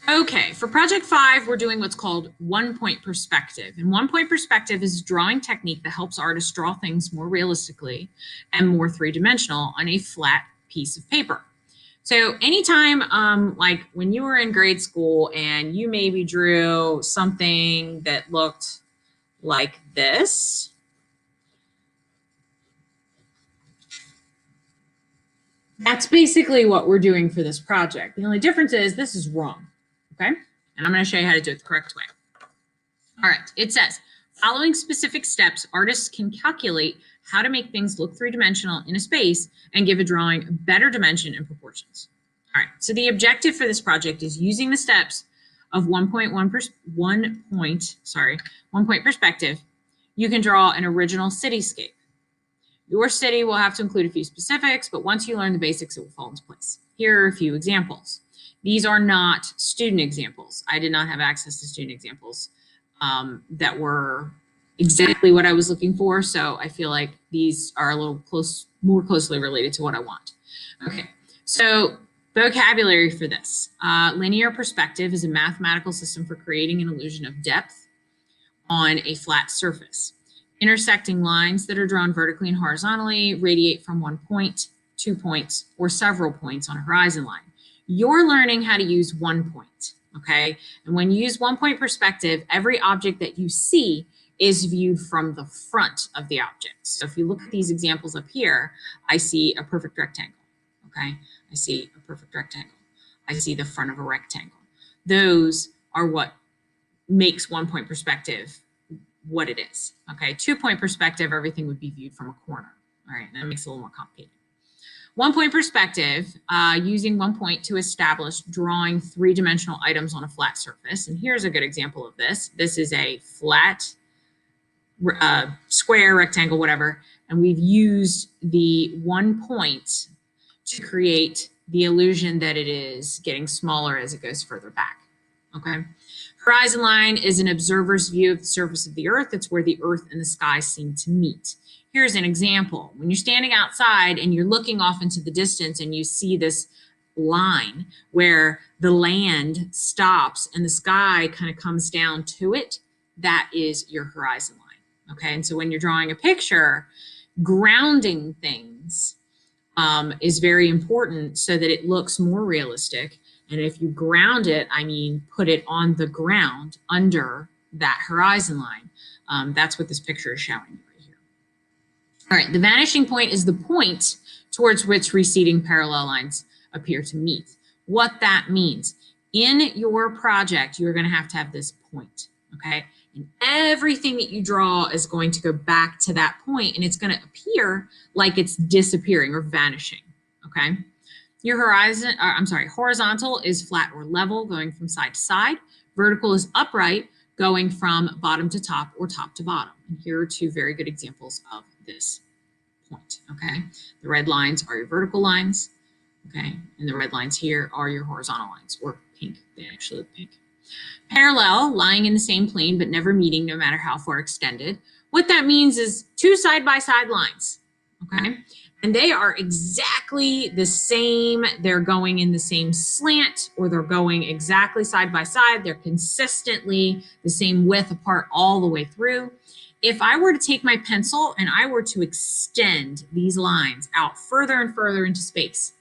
Okay, for project 5, we're doing what's called one-point perspective. And one-point perspective is a drawing technique that helps artists draw things more realistically and more three-dimensional on a flat piece of paper. So anytime, like when you were in grade school and you maybe drew something that looked like this, that's basically what we're doing for this project. The only difference is this is wrong, okay? And I'm going to show you how to do it the correct way. All right, it says, following specific steps, artists can calculate how to make things look three-dimensional in a space and give a drawing better dimension and proportions. All right, so the objective for this project is using the steps of one point perspective, you can draw an original cityscape. Your city will have to include a few specifics, but once you learn the basics, it will fall into place. Here are a few examples. These are not student examples. I did not have access to student examples that were exactly what I was looking for. So I feel like these are a little more closely related to what I want. Okay, so vocabulary for this. Linear perspective is a mathematical system for creating an illusion of depth on a flat surface. Intersecting lines that are drawn vertically and horizontally radiate from one point, 2 points, or several points on a horizon line. You're learning how to use one point, okay? And when you use one-point perspective, every object that you see is viewed from the front of the object. So if you look at these examples up here, I see a perfect rectangle, okay? I see a perfect rectangle. I see the front of a rectangle. Those are what makes one-point perspective what it is, okay? 2-point perspective, everything would be viewed from a corner, all right? That makes it a little more complicated. One-point perspective, using 1 point to establish drawing three-dimensional items on a flat surface. And here's a good example of this. This is a flat square, rectangle, whatever. And we've used the 1 point to create the illusion that it is getting smaller as it goes further back, okay? Horizon line is an observer's view of the surface of the earth. It's where the earth and the sky seem to meet. Here's an example. When you're standing outside and you're looking off into the distance and you see this line where the land stops and the sky kind of comes down to it, that is your horizon line, okay? And so when you're drawing a picture, grounding things is very important so that it looks more realistic. And if you ground it, I mean, put it on the ground under that horizon line. That's what this picture is showing you right here. All right, the vanishing point is the point towards which receding parallel lines appear to meet. What that means, in your project, you're going to have this point, okay? And everything that you draw is going to go back to that point, and it's going to appear like it's disappearing or vanishing, okay? Your horizontal is flat or level, going from side to side. Vertical is upright, going from bottom to top or top to bottom. And here are two very good examples of this point, okay? The red lines are your vertical lines, okay? And the red lines here are your horizontal lines, or pink. They actually look pink. Parallel, lying in the same plane but never meeting no matter how far extended. What that means is two side-by-side lines, okay? And they are exactly the same. They're going in the same slant, or they're going exactly side by side. They're consistently the same width apart all the way through. If I were to take my pencil and I were to extend these lines out further and further into space,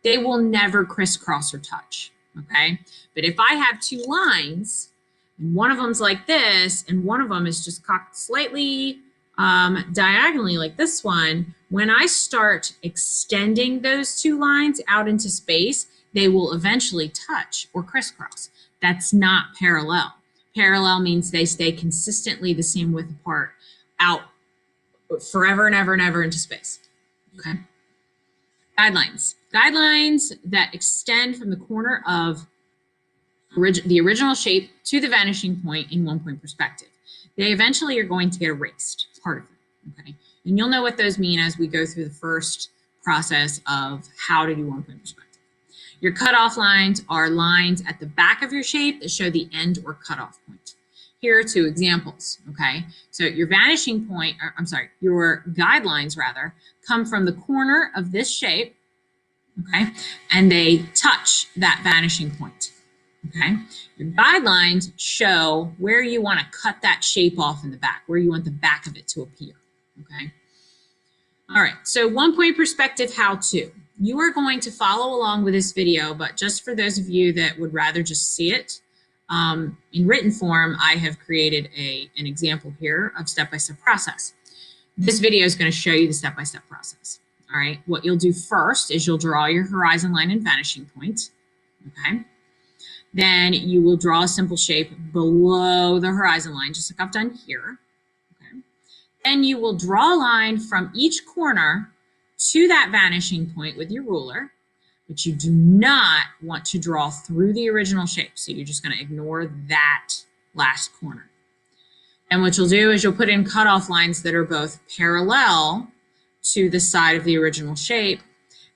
they will never crisscross or touch, okay? But if I have two lines, and one of them's like this, and one of them is just cocked slightly diagonally like this one, when I start extending those two lines out into space, they will eventually touch or crisscross. That's not parallel. Parallel means they stay consistently the same width apart out forever and ever and ever into space, okay? Guidelines. Guidelines that extend from the corner of the original shape to the vanishing point in 1 point perspective. They eventually are going to get erased, part of it, okay? And you'll know what those mean as we go through the first process of how to do 1 point perspective. Your cutoff lines are lines at the back of your shape that show the end or cutoff point. Here are two examples, okay? So your vanishing point, or I'm sorry, your guidelines rather, come from the corner of this shape, okay? And they touch that vanishing point. Okay. Your guidelines show where you want to cut that shape off in the back, where you want the back of it to appear. Okay. All right. So 1-point perspective how-to. You are going to follow along with this video, but just for those of you that would rather just see it, in written form, I have created an example here of step-by-step process. This video is going to show you the step-by-step process. All right. What you'll do first is you'll draw your horizon line and vanishing point. Okay. Then you will draw a simple shape below the horizon line, just like I've done here. Okay. Then you will draw a line from each corner to that vanishing point with your ruler, but you do not want to draw through the original shape. So you're just going to ignore that last corner. And what you'll do is you'll put in cutoff lines that are both parallel to the side of the original shape,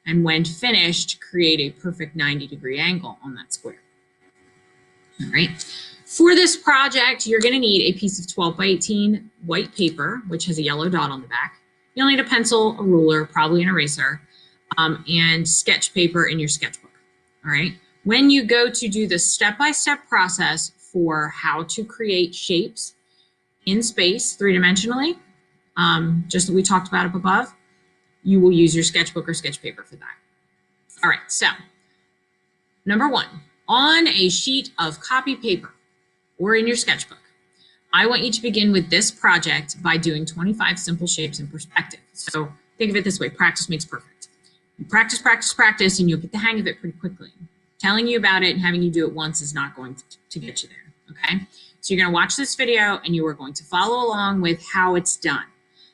and when finished, create a perfect 90-degree angle on that square. All right. For this project, you're going to need a piece of 12-by-18 white paper, which has a yellow dot on the back. You'll need a pencil, a ruler, probably an eraser, and sketch paper in your sketchbook. All right. When you go to do the step-by-step process for how to create shapes in space three-dimensionally, just that we talked about up above, you will use your sketchbook or sketch paper for that. All right. So, number 1. On a sheet of copy paper or in your sketchbook, I want you to begin with this project by doing 25 simple shapes in perspective. So think of it this way, practice makes perfect. You practice, practice, practice, and you'll get the hang of it pretty quickly. Telling you about it and having you do it once is not going to get you there, okay? So you're gonna watch this video and you are going to follow along with how it's done.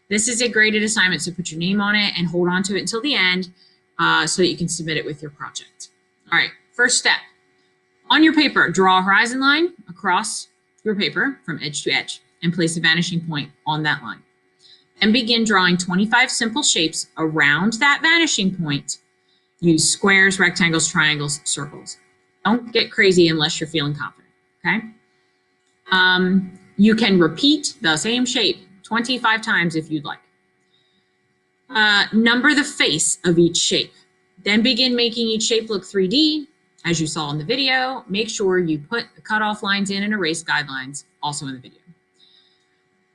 This is a graded assignment, so put your name on it and hold on to it until the end so that you can submit it with your project. All right, first step. On your paper, draw a horizon line across your paper from edge to edge and place a vanishing point on that line. Then begin drawing 25 simple shapes around that vanishing point. Use squares, rectangles, triangles, circles. Don't get crazy unless you're feeling confident, okay? You can repeat the same shape 25 times if you'd like. Number the face of each shape. Then begin making each shape look 3D. As you saw in the video, make sure you put the cutoff lines in and erase guidelines also in the video.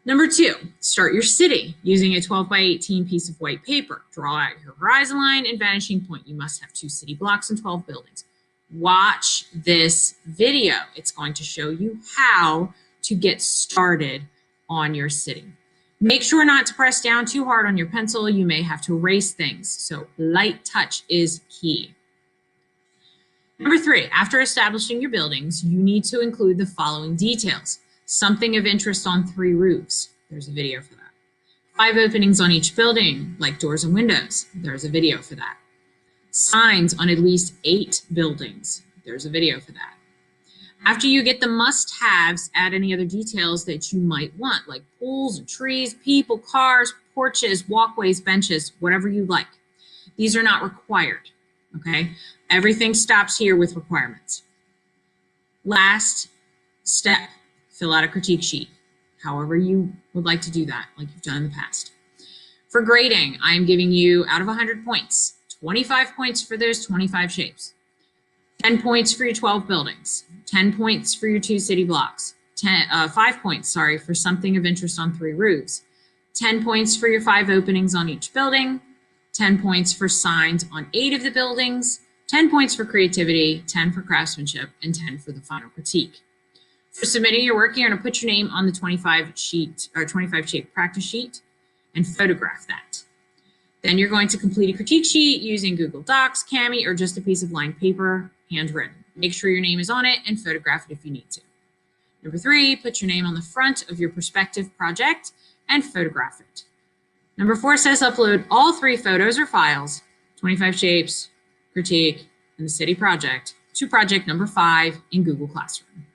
Number 2, start your city using a 12-by-18 piece of white paper. Draw out your horizon line and vanishing point. You must have 2 city blocks and 12 buildings. Watch this video. It's going to show you how to get started on your city. Make sure not to press down too hard on your pencil. You may have to erase things. So light touch is key. Number 3, after establishing your buildings, you need to include the following details. Something of interest on 3 roofs. There's a video for that. 5 openings on each building, like doors and windows. There's a video for that. Signs on at least 8 buildings. There's a video for that. After you get the must-haves, add any other details that you might want, like pools and trees, people, cars, porches, walkways, benches, whatever you like. These are not required, okay? Everything stops here with requirements. Last step, fill out a critique sheet, however you would like to do that, like you've done in the past. For grading, I'm giving you, out of 100 points, 25 points for those 25 shapes, 10 points for your 12 buildings, 10 points for your 2 city blocks, 5 points, for something of interest on 3 roofs, 10 points for your 5 openings on each building, 10 points for signs on 8 of the buildings, 10 points for creativity, 10 for craftsmanship, and 10 for the final critique. For submitting your work, you're going to put your name on the 25 shape practice sheet and photograph that. Then you're going to complete a critique sheet using Google Docs, Kami, or just a piece of lined paper, handwritten. Make sure your name is on it and photograph it if you need to. Number 3, put your name on the front of your prospective project and photograph it. Number 4 says upload all 3 photos or files, 25 shapes, critique, and the city project, to project number 5 in Google Classroom.